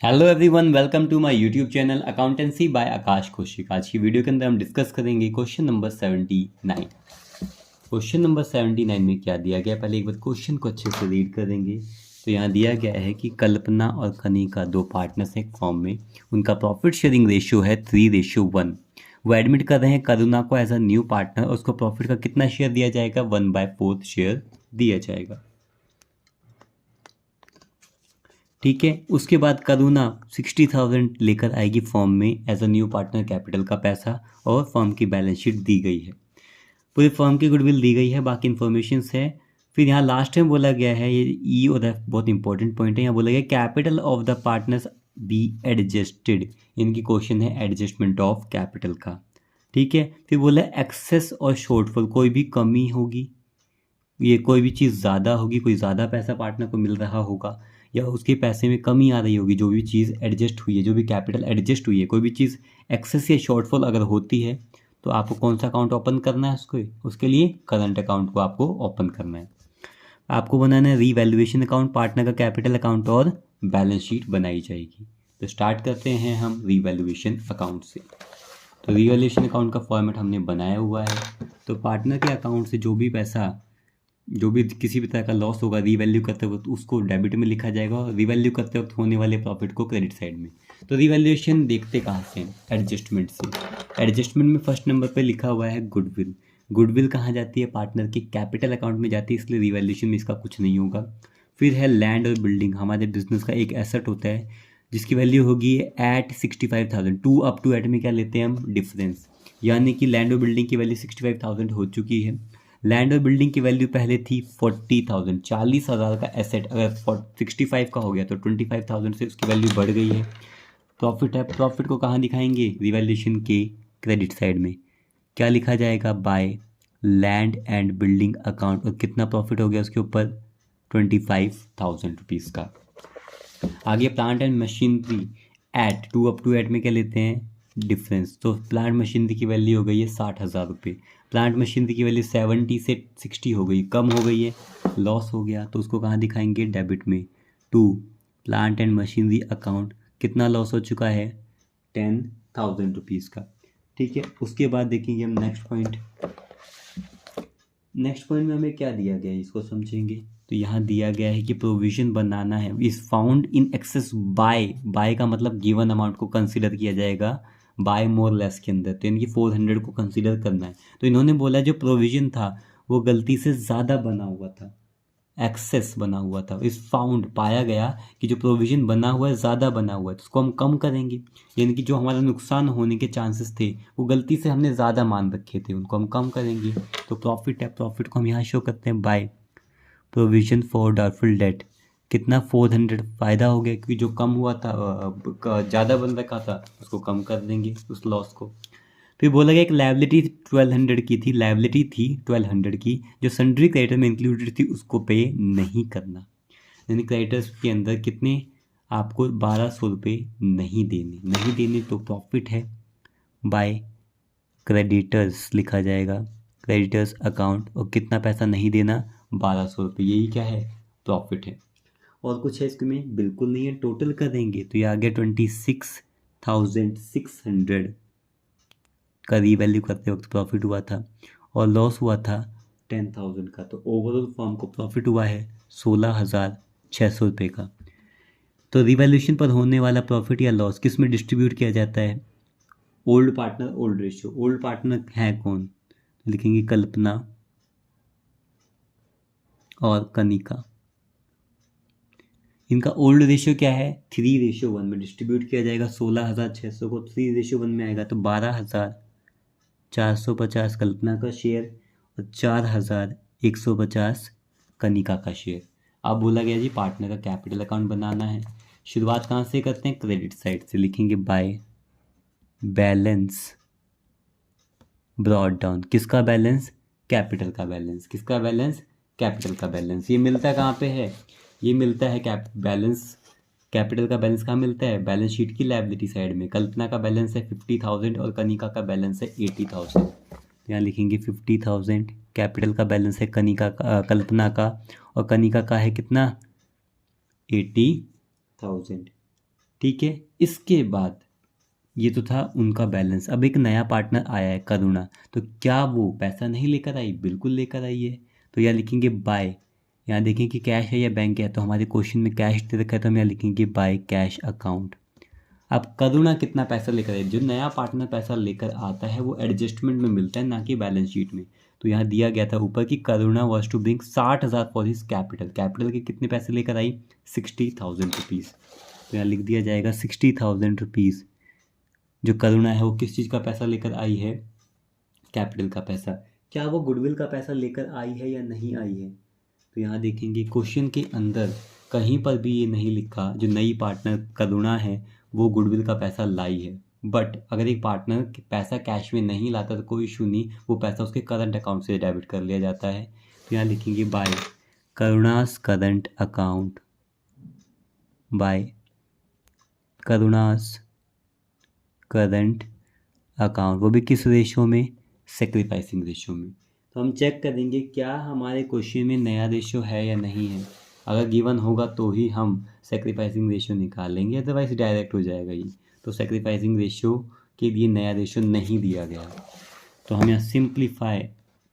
Hello everyone, welcome to my YouTube channel accountancy by Aakash Kaushik. आज की video के अंदर हम डिस्कस करेंगे क्वेश्चन नंबर 79। क्वेश्चन नंबर 79 में क्या दिया गया, पहले एक बार क्वेश्चन को अच्छे से रीड करेंगे। तो यहाँ दिया गया है कि कल्पना और कनिका दो पार्टनर्स हैं फॉर्म में, उनका प्रॉफिट शेयरिंग रेशियो है 3:1। वो एडमिट कर रहे हैं करुणा को एज अ न्यू पार्टनर और उसको प्रॉफिट का कितना शेयर दिया जाएगा, 1/4 शेयर दिया जाएगा। ठीक है, उसके बाद करुणा 60,000 लेकर आएगी फॉर्म में as a new partner, capital का पैसा, और फॉर्म की बैलेंस शीट दी गई है, पूरी फॉर्म की गुडविल दी गई है, बाकी इन्फॉर्मेशन है। फिर यहाँ लास्ट में बोला गया है, ये ई और एफ बहुत इंपॉर्टेंट पॉइंट है, यहाँ बोला गया capital of the partners be adjusted. इनकी क्वेश्चन है एडजस्टमेंट ऑफ कैपिटल का। ठीक है, फिर बोला एक्सेस और शॉर्टफॉल, कोई भी कमी होगी, ये कोई भी चीज़ ज़्यादा होगी, कोई ज़्यादा पैसा पार्टनर को मिल रहा होगा या उसके पैसे में कमी आ रही होगी, जो भी चीज़ एडजस्ट हुई है, जो भी कैपिटल एडजस्ट हुई है, कोई भी चीज़ एक्सेस या शॉर्टफॉल अगर होती है तो आपको कौन सा अकाउंट ओपन करना है, उसके लिए करंट अकाउंट को आपको ओपन करना है। आपको बनाना है रीवैल्यूएशन अकाउंट, पार्टनर का कैपिटल अकाउंट और बैलेंस शीट बनाई जाएगी। तो स्टार्ट करते हैं हम रीवैल्यूएशन अकाउंट से। तो रीवैल्यूएशन अकाउंट का फॉर्मेट हमने बनाया हुआ है। तो पार्टनर के अकाउंट से जो भी पैसा, जो भी किसी भी तरह का लॉस होगा रीवैल्यू करते वक्त, उसको डेबिट में लिखा जाएगा और रीवैल्यू करते वक्त होने वाले प्रॉफिट को क्रेडिट साइड में। तो रीवैल्यूएशन देखते कहाँ से, एडजस्टमेंट से। एडजस्टमेंट में फर्स्ट नंबर पे लिखा हुआ है गुडविल। गुडविल कहाँ जाती है, पार्टनर के कैपिटल अकाउंट में जाती है, इसलिए रीवैल्यूएशन में इसका कुछ नहीं होगा। फिर है लैंड और बिल्डिंग, हमारे बिजनेस का एक एसेट होता है जिसकी वैल्यू होगी at 65,000। To up to at में क्या लेते हैं हम, डिफरेंस, यानी कि लैंड और बिल्डिंग की वैल्यू 65,000 हो चुकी है। लैंड और बिल्डिंग की वैल्यू पहले थी 40,000, 40,000 का एसेट अगर 65 का हो गया तो 25,000 से उसकी वैल्यू बढ़ गई है। प्रॉफिट है, प्रॉफिट को कहाँ दिखाएंगे, रिवैल्यूएशन के क्रेडिट साइड में। क्या लिखा जाएगा, by land and building account, और कितना प्रॉफिट हो गया उसके ऊपर, 25,000 रुपीज़ का। आगे plant and machinery at, to up to at में क्या लेते हैं, डिफरेंस। तो प्लांट मशीनरी की वैल्यू हो गई है 60,000 रुपये। प्लांट मशीनरी की वैल्यू 70 से 60 हो गई, कम हो गई है, लॉस हो गया, तो उसको कहाँ दिखाएंगे, डेबिट में। To plant and machinery account, कितना लॉस हो चुका है, 10,000 रुपीज़ का। ठीक है, उसके बाद देखेंगे हम नेक्स्ट पॉइंट। नेक्स्ट पॉइंट में हमें क्या दिया गया है, इसको समझेंगे। तो यहाँ दिया गया है कि प्रोविजन बनाना है, is found in excess by, by का मतलब गिवन अमाउंट को कंसीडर किया जाएगा बाय मोर लेस के अंदर, तो इनकी 400 को कंसीडर करना है। तो इन्होंने बोला जो प्रोविजन था वो गलती से ज़्यादा बना हुआ था, एक्सेस बना हुआ था, इस फाउंड पाया गया कि जो प्रोविजन बना हुआ है ज़्यादा बना हुआ है, तो उसको हम कम करेंगे, यानी कि जो हमारा नुकसान होने के चांसेस थे वो गलती से हमने ज़्यादा मान रखे थे, उनको हम कम करेंगे। तो प्रॉफिट है, प्रॉफिट को हम यहाँ शो करते हैं by provision for doubtful debt, कितना 400 फ़ायदा हो गया क्योंकि जो कम हुआ था, ज़्यादा बन रखा था, उसको कम कर देंगे उस लॉस को। फिर बोला गया एक लाइबिलिटी 1200 की थी, लाइबिलिटी थी 1200 की, जो सन्ड्री क्रेडिटर में इंक्लूडेड थी, उसको पे नहीं करना, यानी क्रेडिटर्स के अंदर कितने, आपको 1200 रुपये नहीं देने, नहीं देने, तो प्रॉफिट है बाय क्रेडिटर्स लिखा जाएगा, क्रेडिटर्स अकाउंट, और कितना पैसा नहीं देना, 1200 रुपये, यही क्या है, प्रॉफिट है। और कुछ है इसमें, बिल्कुल नहीं है, टोटल कर देंगे तो ये आ गया 26,600 का रीवैल्यू करते वक्त प्रॉफिट हुआ था, और लॉस हुआ था 10,000 का, तो ओवरऑल फर्म को प्रॉफिट हुआ है 16,600 रुपये का। तो रिवैल्यूएशन पर होने वाला प्रॉफिट या लॉस किस में डिस्ट्रीब्यूट किया जाता है, old partner old ratio. Old partner है कौन, लिखेंगे कल्पना और कनिका। इनका ओल्ड रेशियो क्या है, 3:1 में डिस्ट्रीब्यूट किया जाएगा। 16,600 को 3:1 में आएगा तो 12,450 कल्पना का शेयर और 4,150 कनिका का शेयर। अब बोला गया जी पार्टनर का कैपिटल अकाउंट बनाना है। शुरुआत कहाँ से करते हैं, क्रेडिट साइड से, लिखेंगे बाय बैलेंस ब्रॉट डाउन, किसका बैलेंस, कैपिटल का बैलेंस, किसका बैलेंस, कैपिटल का बैलेंस। ये मिलता कहाँ पे है, ये मिलता है बैलेंस, कैपिटल का बैलेंस कहाँ मिलता है, बैलेंस शीट की लायबिलिटी साइड में। कल्पना का बैलेंस है 50,000 और कनिका का बैलेंस है 80,000। यहाँ लिखेंगे 50,000, कैपिटल का बैलेंस है कनिका का, कल्पना का, और कनिका का है कितना, 80,000। ठीक है। इसके बाद ये तो था उनका बैलेंस। अब एक नया पार्टनर आया है करुणा, तो क्या वो पैसा नहीं लेकर आई? बिल्कुल लेकर आई है। तो यहाँ लिखेंगे बाय, यहाँ देखें कि कैश है या बैंक है, तो हमारे क्वेश्चन में कैश दे रखा है, तो हम यहाँ लिखेंगे बाय कैश अकाउंट। अब करुणा कितना पैसा लेकर आई? जो नया पार्टनर पैसा लेकर आता है वो एडजस्टमेंट में मिलता है, ना कि बैलेंस शीट में। तो यहाँ दिया गया था ऊपर कि Karuna was to bring 60,000 for his capital. Capital के कितने पैसे लेकर आई? 60,000 रुपीज़। तो यहाँ लिख दिया जाएगा 60,000 रुपीज़। जो करुणा है वो किस चीज़ का पैसा लेकर आई है? कैपिटल का पैसा। क्या वो गुडविल का पैसा लेकर आई है या नहीं आई है? तो यहाँ देखेंगे क्वेश्चन के अंदर कहीं पर भी ये नहीं लिखा जो नई पार्टनर करुणा है वो गुडविल का पैसा लाई है। बट अगर एक पार्टनर पैसा कैश में नहीं लाता तो कोई इशू नहीं, वो पैसा उसके करंट अकाउंट से डेबिट कर लिया जाता है। तो यहाँ लिखेंगे by Karuna's current account, by Karuna's current account. वो भी किस रेशो में? सेक्रीफाइसिंग रेशो में। तो हम चेक करेंगे क्या हमारे क्वेश्चन में नया रेशो है या नहीं है। अगर गिवन होगा तो ही हम सेक्रीफाइसिंग रेशो निकालेंगे, अदरवाइज डायरेक्ट हो जाएगा ये। तो सेक्रीफाइसिंग रेशो के लिए नया रेशो नहीं दिया गया, तो हम यहाँ सिंप्लीफाई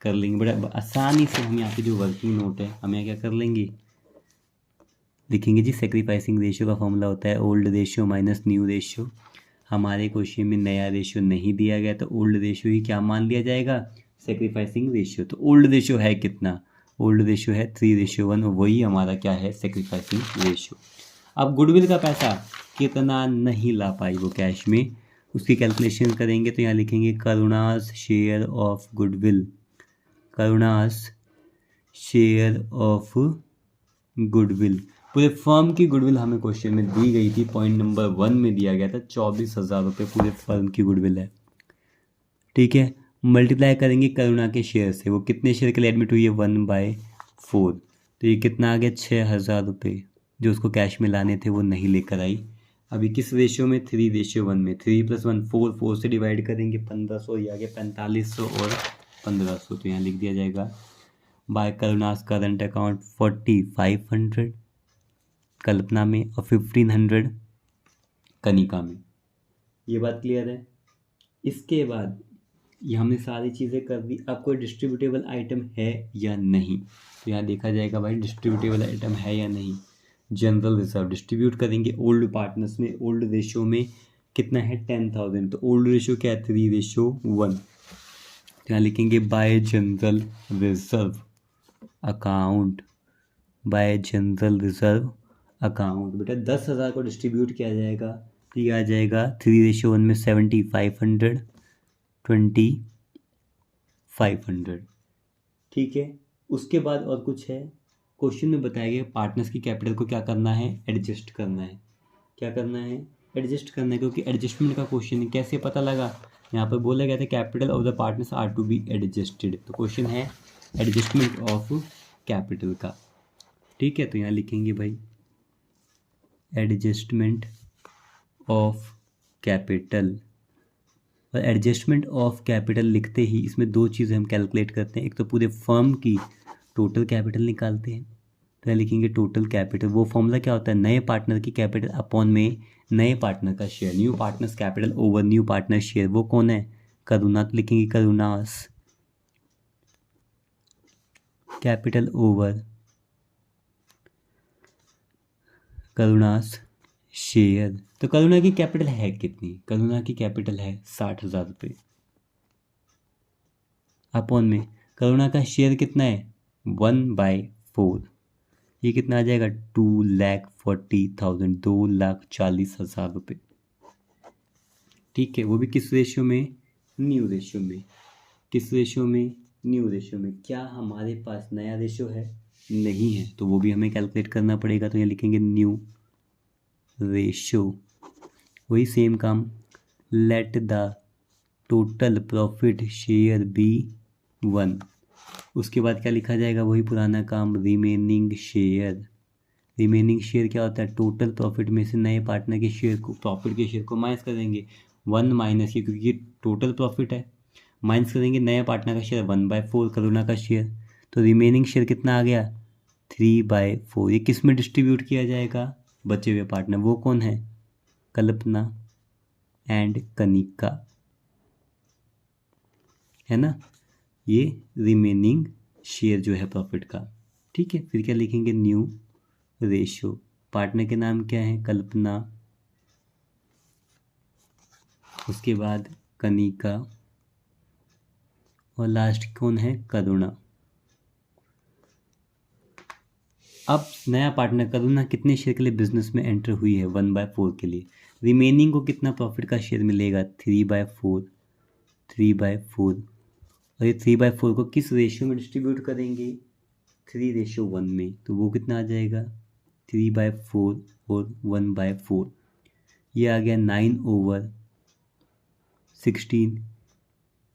कर लेंगे। बड़ा आसानी से हम यहाँ पे जो वर्किंग नोट है हम यहाँ क्या कर लेंगे, लिखेंगे जी सेक्रीफाइसिंग रेशियो का फॉर्मूला होता है old ratio minus new ratio. हमारे क्वेश्चन में नया रेशियो नहीं दिया गया, तो ओल्ड रेशियो ही क्या मान लिया जाएगा? Sacrificing ratio. तो ओल्ड रेशियो है कितना? ओल्ड रेशियो है 3:1, वही हमारा क्या है? Sacrificing ratio. अब गुडविल का पैसा कितना नहीं ला पाई वो कैश में, उसकी कैलकुलेशन करेंगे। तो यहाँ लिखेंगे Karuna's share of goodwill, Karuna's share of goodwill. पूरे फर्म की गुडविल हमें क्वेश्चन में दी गई थी, पॉइंट नंबर 1 में दिया गया था 24,000 रुपये पूरे फर्म की गुडविल है। ठीक है, मल्टीप्लाई करेंगे करुणा के शेयर से, वो कितने शेयर के लिए एडमिट हुई है? 1/4। तो ये कितना आ गया? 6,000 रुपये जो उसको कैश में लाने थे वो नहीं लेकर आई। अभी किस रेशियो में? 3:1 में। 3 + 1 4, 4 से डिवाइड करेंगे 1500, ये आ गया 4500 और 1500। तो यहाँ लिख दिया जाएगा बाय करुणास करंट अकाउंट 4500 कल्पना में और 1500 कनिका में। ये बात क्लियर है? इसके बाद ये हमने सारी चीज़ें कर दी। अब कोई डिस्ट्रीब्यूटेबल आइटम है या नहीं, तो यहाँ देखा जाएगा भाई डिस्ट्रीब्यूटेबल आइटम है या नहीं। जनरल रिजर्व डिस्ट्रीब्यूट करेंगे ओल्ड पार्टनर्स में। ओल्ड रेशियो में कितना है? 10,000। तो ओल्ड रेशियो क्या है? 3:1। तो यहाँ लिखेंगे bye general reserve account, bye general reserve account. बेटा 10,000 को डिस्ट्रीब्यूट किया जाएगा तो ये आ जाएगा 3:1 में 7,500 2,500। ठीक है, उसके बाद और कुछ है? क्वेश्चन में बताया गया पार्टनर्स की कैपिटल को क्या करना है? एडजस्ट करना है। क्या करना है? एडजस्ट करना है, क्योंकि एडजस्टमेंट का क्वेश्चन है। कैसे पता लगा? यहाँ पर बोला गया था capital of the partners are to be adjusted, तो क्वेश्चन है एडजस्टमेंट ऑफ कैपिटल का। ठीक है, तो यहाँ लिखेंगे भाई एडजस्टमेंट ऑफ कैपिटल। और एडजस्टमेंट ऑफ कैपिटल लिखते ही इसमें दो चीज़ें हम कैलकुलेट करते हैं। एक तो पूरे फर्म की टोटल कैपिटल निकालते हैं, तो यहाँ लिखेंगे टोटल कैपिटल। वो फॉर्मूला क्या होता है? नए पार्टनर की कैपिटल अपॉन में नए पार्टनर का share, new partners capital over new partner share. वो कौन है? करुणा। तो लिखेंगे करुणास कैपिटल ओवर करुणास शेयर। तो करुणा की कैपिटल है कितनी? करुणा की कैपिटल है 60,000 रुपये। अपॉन में करुणा का शेयर कितना है? 1/4। ये कितना आ जाएगा? 2,40,000, 2,40,000 रुपये। ठीक है, वो भी किस रेशियो में? न्यू रेशियो में। किस रेशियो में? न्यू रेशियो में। क्या हमारे पास नया रेशियो है? नहीं है, तो वो भी हमें कैलकुलेट करना पड़ेगा। तो यहाँ लिखेंगे न्यू रेशियो। वही सेम काम, let the total profit share be 1। उसके बाद क्या लिखा जाएगा? वही पुराना काम, रिमेनिंग शेयर। रिमेनिंग शेयर क्या होता है? टोटल प्रॉफिट में से नए पार्टनर के शेयर को, प्रॉफिट के शेयर को माइनस कर देंगे। 1 माइनस ये, क्योंकि ये टोटल प्रॉफिट है, माइनस करेंगे नया पार्टनर का शेयर 1/4 करुणा का शेयर। तो रिमेनिंग शेयर कितना आ गया? 3/4। ये किस में डिस्ट्रीब्यूट किया जाएगा? बचे हुए पार्टनर। वो कौन है? कल्पना एंड कनिका, है ना, ये रिमेनिंग शेयर जो है प्रॉफिट का। ठीक है, फिर क्या लिखेंगे, न्यू रेशो, पार्टनर के नाम क्या है, कल्पना, उसके बाद कनिका, और लास्ट कौन है, करुणा। अब नया पार्टनर करुणा कितने शेयर के लिए बिजनेस में एंटर हुई है, 1/4 के लिए। रिमेनिंग को कितना प्रॉफिट का शेयर मिलेगा, 3/4, 3/4। और ये 3/4 को किस रेशियो में डिस्ट्रीब्यूट करेंगे, 3:1 में, तो वो कितना आ जाएगा, 3/4 और 1/4। ये आ गया 9/16,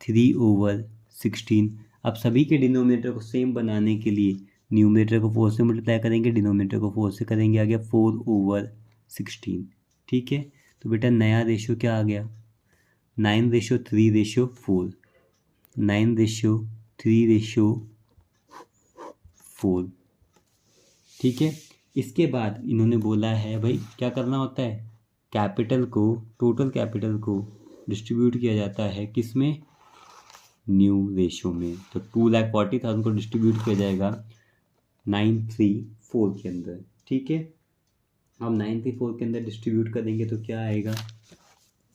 3/16। अब सभी के डिनोमिनेटर को सेम बनाने के लिए न्यूमरेटर को 4 से मल्टीप्लाई करेंगे, डिनोमिनेटर को 4 से करेंगे, आ गया 4/16। ठीक है, तो बेटा नया रेशो क्या आ गया, 9:3:4, 9:3:4। ठीक है, इसके बाद इन्होंने बोला है भाई क्या करना होता है, कैपिटल को, टोटल कैपिटल को डिस्ट्रीब्यूट किया जाता है किस में, न्यू रेशो में। तो 2,40,000 को डिस्ट्रीब्यूट किया जाएगा 934 के अंदर। ठीक है, हम 934 के अंदर डिस्ट्रीब्यूट करेंगे तो क्या आएगा,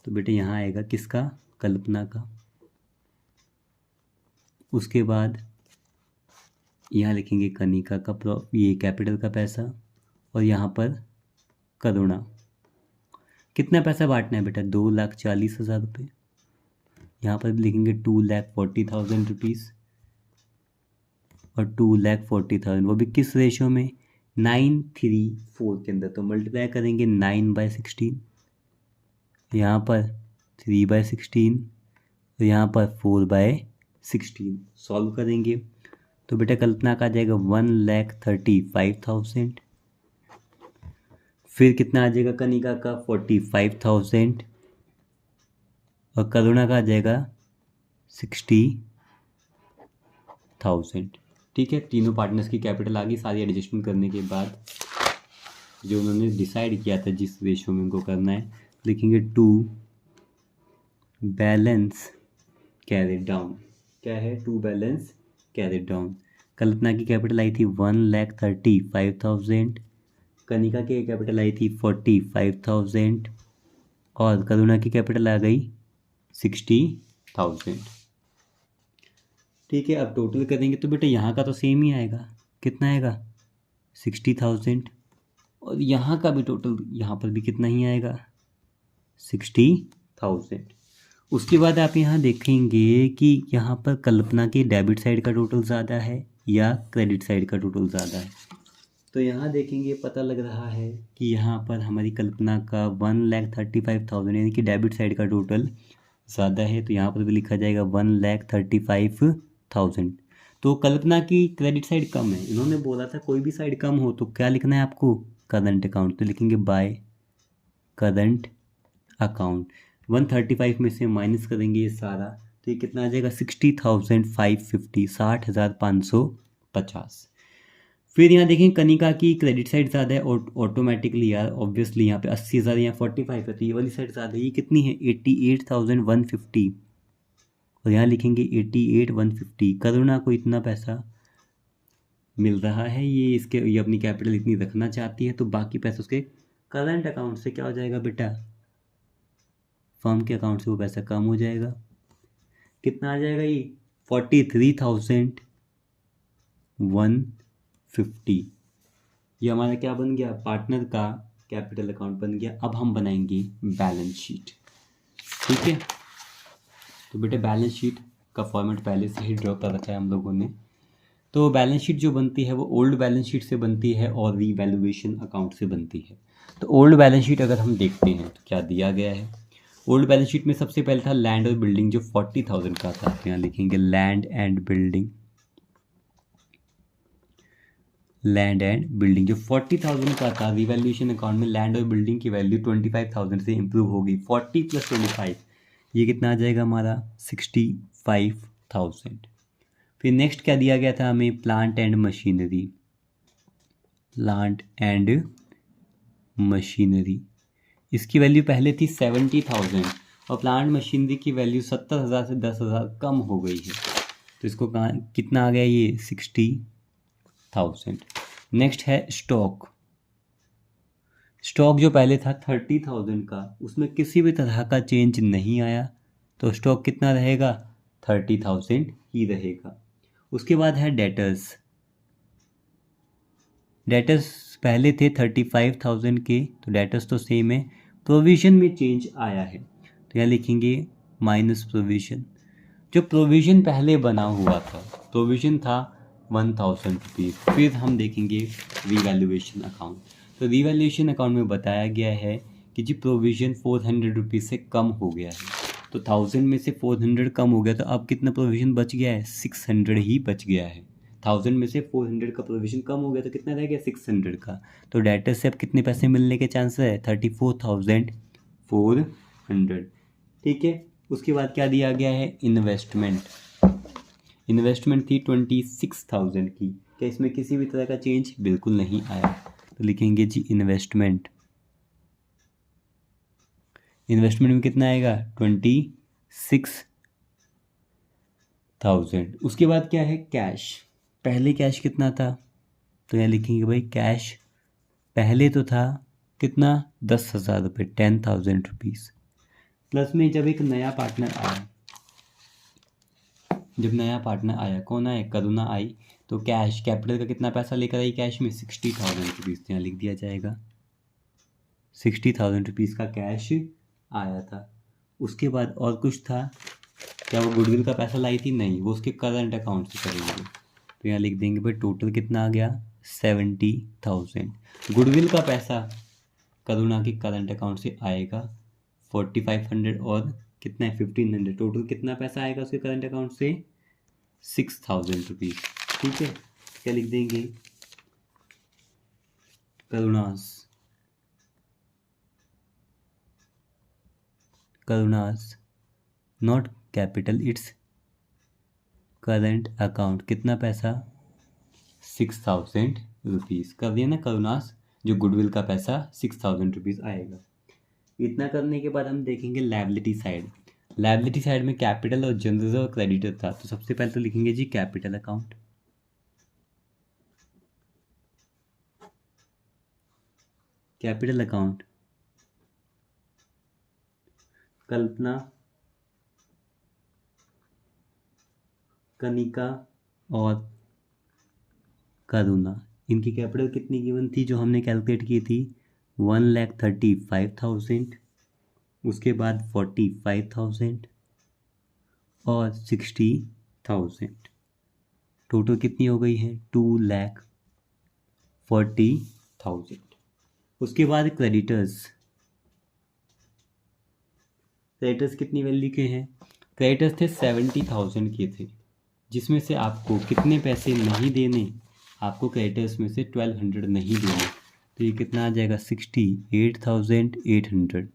तो बेटे यहाँ आएगा किसका, कल्पना का। उसके बाद यहाँ लिखेंगे कनिका का ये कैपिटल का पैसा, और यहाँ पर करुणा। कितना पैसा बांटना है बेटा, 2,40,000 रुपये। यहाँ पर भी लिखेंगे 2,40,000 रुपीज़ और 2,40,000, वो भी किस रेशो में, 934 के अंदर। तो मल्टीप्लाई करेंगे 9/16, यहाँ पर 3/16 और यहाँ पर 4/16। सॉल्व करेंगे तो बेटा कल्पना का आ जाएगा 1,35,000। फिर कितना आ जाएगा कनिका का, 45,000, और करुणा का आ जाएगा 60,000। ठीक है, तीनों पार्टनर्स की कैपिटल आ गई। सारी एडजस्टमेंट करने के बाद जो उन्होंने डिसाइड किया था जिस रेशो में उनको करना है, लिखेंगे टू बैलेंस कैरिड डाउन। क्या है, टू बैलेंस कैरिड डाउन। कल्पना की कैपिटल आई थी 1,35,000, कनिका की कैपिटल आई थी 45,000, और करुणा की कैपिटल आ गई 60,000। ठीक है, अब टोटल करेंगे तो बेटा यहाँ का तो सेम ही आएगा, कितना आएगा, 60,000, और यहाँ का भी टोटल यहाँ पर भी कितना ही आएगा, 60,000। उसके बाद आप यहाँ देखेंगे कि यहाँ पर कल्पना के डेबिट साइड का टोटल ज़्यादा है या क्रेडिट साइड का टोटल ज़्यादा है। तो यहाँ देखेंगे पता लग रहा है कि यहाँ पर हमारी कल्पना का 1,35,000 यानी कि डेबिट साइड का टोटल ज़्यादा है, तो यहाँ पर भी लिखा जाएगा 1,35,000। तो कल्पना की क्रेडिट साइड कम है, इन्होंने बोला था कोई भी साइड कम हो तो क्या लिखना है आपको, करंट अकाउंट। तो लिखेंगे बाय करंट अकाउंट। 135 में से माइनस करेंगे ये सारा, तो ये कितना आ जाएगा, 60,550, 60,550। फिर यहाँ देखें कनिका की क्रेडिट साइड ज़्यादा है, और ऑटोमेटिकली यार ऑब्वियसली यहाँ पे 80,000 यहाँ 45 है, तो ये वाली साइड ज़्यादा है। ये कितनी है, 88,150, और यहाँ लिखेंगे 88,150। करुणा को इतना पैसा मिल रहा है, ये अपनी कैपिटल इतनी रखना चाहती है, तो बाकी पैसा उसके करंट अकाउंट से क्या हो जाएगा बेटा, फर्म के अकाउंट से वो पैसा कम हो जाएगा। कितना आ जाएगा ये, 43,150। ये हमारा क्या बन गया, पार्टनर का कैपिटल अकाउंट बन गया। अब हम बनाएंगे बैलेंस शीट। ठीक है, तो बेटे बैलेंस शीट का फॉर्मेट पहले से ही ड्रॉ कर रखा है हम लोगों ने। तो बैलेंस शीट जो बनती है वो ओल्ड बैलेंस शीट से बनती है और रीवैल्यूएशन अकाउंट से बनती है। तो ओल्ड बैलेंस शीट अगर हम देखते हैं तो क्या दिया गया है, ओल्ड बैलेंस शीट में सबसे पहले था लैंड और बिल्डिंग जो 40,000 का था, तो यहाँ लिखेंगे land and building, land and building जो 40,000 का था। रिवैल्यूएशन अकाउंट में लैंड और बिल्डिंग की वैल्यू 25,000 से इंप्रूव हो गई, 40 + 25 ये कितना आ जाएगा हमारा, 65,000। फिर नेक्स्ट क्या दिया गया था हमें, plant and machinery, plant and machinery इसकी वैल्यू पहले थी 70,000 और प्लांट मशीनरी की वैल्यू 70,000 से 10,000 कम हो गई है, तो इसको कहाँ कितना आ गया ये 60,000। नेक्स्ट है स्टॉक। स्टॉक जो पहले था 30,000 का, उसमें किसी भी तरह का चेंज नहीं आया, तो स्टॉक कितना रहेगा 30,000 ही रहेगा। उसके बाद है डेटर्स। डेटर्स पहले थे 35,000 के, तो डेटर्स तो सेम है। प्रोविज़न में चेंज आया है, तो यहाँ लिखेंगे माइनस प्रोविज़न। जो प्रोविज़न पहले बना हुआ था, प्रोविज़न था 1,000 रुपीज़। फिर हम देखेंगे रीवैल्यूएशन अकाउंट। तो रीवैल्यूएशन अकाउंट में बताया गया है कि जी प्रोविज़न 400 रुपीज़ से कम हो गया है, तो 1000 में से 400 कम हो गया, तो अब कितना प्रोविज़न बच गया है 600 ही बच गया है। 1000 में से 400 का प्रोविज़न कम हो गया, तो कितना रह गया 600 का। तो डेटर से अब कितने पैसे मिलने के चांसेस है 34,400। ठीक है। उसके बाद क्या दिया गया है इन्वेस्टमेंट। इन्वेस्टमेंट थी 26,000 की। क्या इसमें किसी भी तरह का चेंज बिल्कुल नहीं आया, तो लिखेंगे जी इन्वेस्टमेंट। इन्वेस्टमेंट में कितना आएगा 26,000। उसके बाद क्या है कैश। पहले कैश कितना था, तो यहाँ लिखेंगे भाई कैश पहले तो था कितना 10,000 रुपये 10,000 रुपीज़। प्लस में जब एक नया पार्टनर आया, जब नया पार्टनर आया कौन आया करुणा आई, तो कैश कैपिटल का कितना पैसा लेकर आई कैश में 60,000 रुपीज़। यहाँ लिख दिया जाएगा 60,000 रुपीज़ का कैश आया था। उसके बाद और कुछ था क्या, वो गुडविल का पैसा लाई थी नहीं, वो उसके करंट अकाउंट से करेंगे, तो यहाँ लिख देंगे भाई टोटल कितना आ गया 70,000। गुडविल का पैसा करुणा के करंट अकाउंट से आएगा 4,500 और कितना है 1,500, टोटल कितना पैसा आएगा उसके करंट अकाउंट से 6,000 रुपीज़। ठीक है। क्या लिख देंगे Karuna's not capital it's current account, कितना पैसा 6,000 रुपीज़ कर दिया ना करुणास, जो गुडविल का पैसा 6,000 रुपीज़ आएगा। इतना करने के बाद हम देखेंगे लायबिलिटी साइड। लायबिलिटी साइड में कैपिटल और जनरल और क्रेडिटर था, तो सबसे पहले तो लिखेंगे G capital account. Capital account कल्पना, कनिका और करुणा, इनकी कैपिटल कितनी गिवन थी जो हमने कैलकुलेट की थी 1,35,000, उसके बाद 45,000 और 60,000, टोटल कितनी हो गई है 2,40,000। उसके बाद क्रेडिटर्स कितनी वैल्यू के हैं, क्रेडिटर्स थे 70,000 के थे, जिसमें से आपको कितने पैसे नहीं देने, आपको क्रेडिटर्स में से 1,200 नहीं देने, तो ये कितना आ जाएगा 68,800।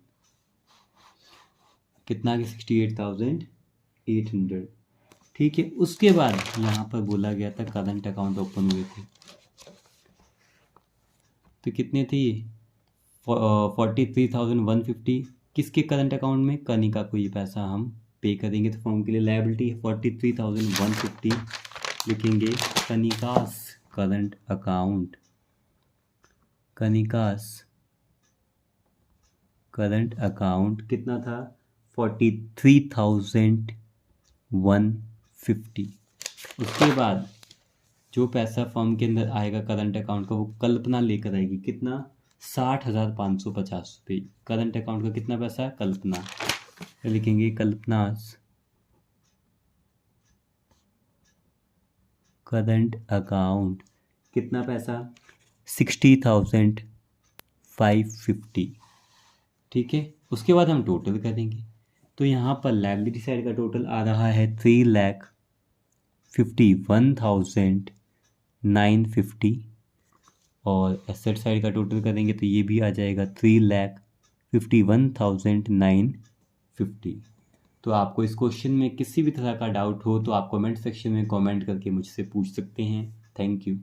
कितना कि 68,800। ठीक है। उसके बाद यहाँ पर बोला गया था करंट अकाउंट ओपन हुए थे, तो कितने थे 43,150। किसके करंट अकाउंट में, कनिका को ये पैसा हम पे करेंगे, तो फॉर्म के लिए लायबिलिटी है 43,150, लिखेंगे Kanika's current account. Kanika's current account कितना था 43,150। उसके बाद जो पैसा फॉर्म के अंदर आएगा करंट अकाउंट का, वो कल्पना लेकर आएगी कितना 60,550 रुपये। करंट अकाउंट का कितना पैसा कल्पना, तो लिखेंगे कल्पनास करंट अकाउंट कितना पैसा 60,550। ठीक है। उसके बाद हम टोटल करेंगे, तो यहाँ पर लायबिलिटी साइड का टोटल आ रहा है 3,51,950 और एसेट साइड का टोटल करेंगे तो ये भी आ जाएगा 3,51,950। तो आपको इस क्वेश्चन में किसी भी तरह का डाउट हो तो आप कमेंट सेक्शन में कमेंट करके मुझसे पूछ सकते हैं। Thank you.